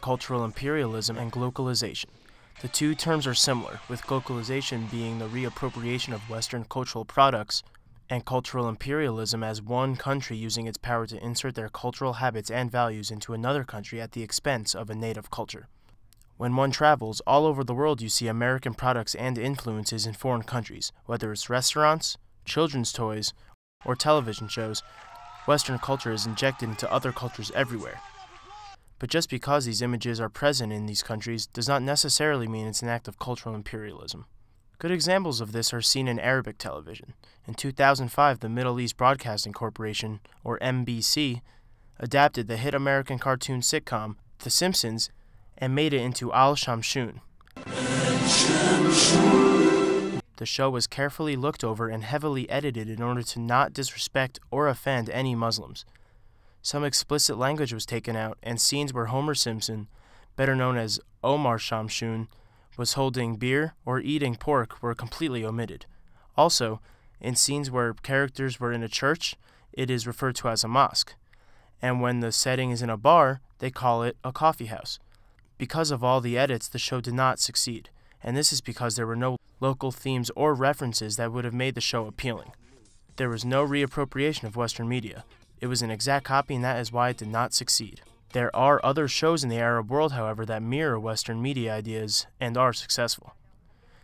cultural imperialism and globalization. The two terms are similar, with globalization being the reappropriation of Western cultural products, and cultural imperialism as one country using its power to insert their cultural habits and values into another country at the expense of a native culture. When one travels all over the world, you see American products and influences in foreign countries, whether it's restaurants, children's toys, or television shows. Western culture is injected into other cultures everywhere. But just because these images are present in these countries does not necessarily mean it's an act of cultural imperialism. Good examples of this are seen in Arabic television. In 2005, the Middle East Broadcasting Corporation, or MBC, adapted the hit American cartoon sitcom The Simpsons and made it into Al-Shamshun. The show was carefully looked over and heavily edited in order to not disrespect or offend any Muslims. Some explicit language was taken out, and scenes where Homer Simpson, better known as Omar Shamshun, was holding beer or eating pork were completely omitted. Also, in scenes where characters were in a church, it is referred to as a mosque, and when the setting is in a bar, they call it a coffee house. Because of all the edits, the show did not succeed, and this is because there were no local themes or references that would have made the show appealing. There was no reappropriation of Western media. It was an exact copy, and that is why it did not succeed. There are other shows in the Arab world, however, that mirror Western media ideas and are successful.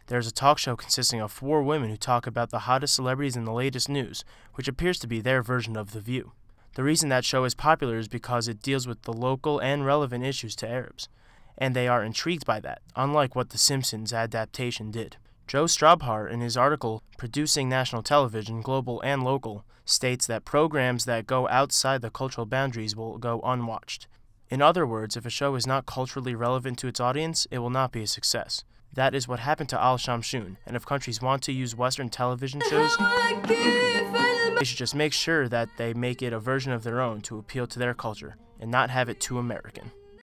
There's a talk show consisting of 4 women who talk about the hottest celebrities in the latest news, which appears to be their version of The View. The reason that show is popular is because it deals with the local and relevant issues to Arabs, and they are intrigued by that, unlike what The Simpsons adaptation did. Joe Strabhar, in his article Producing National Television, Global and Local, states that programs that go outside the cultural boundaries will go unwatched. In other words, if a show is not culturally relevant to its audience, it will not be a success. That is what happened to Al-Shamshun, and if countries want to use Western television shows, they should just make sure that they make it a version of their own to appeal to their culture, and not have it too American.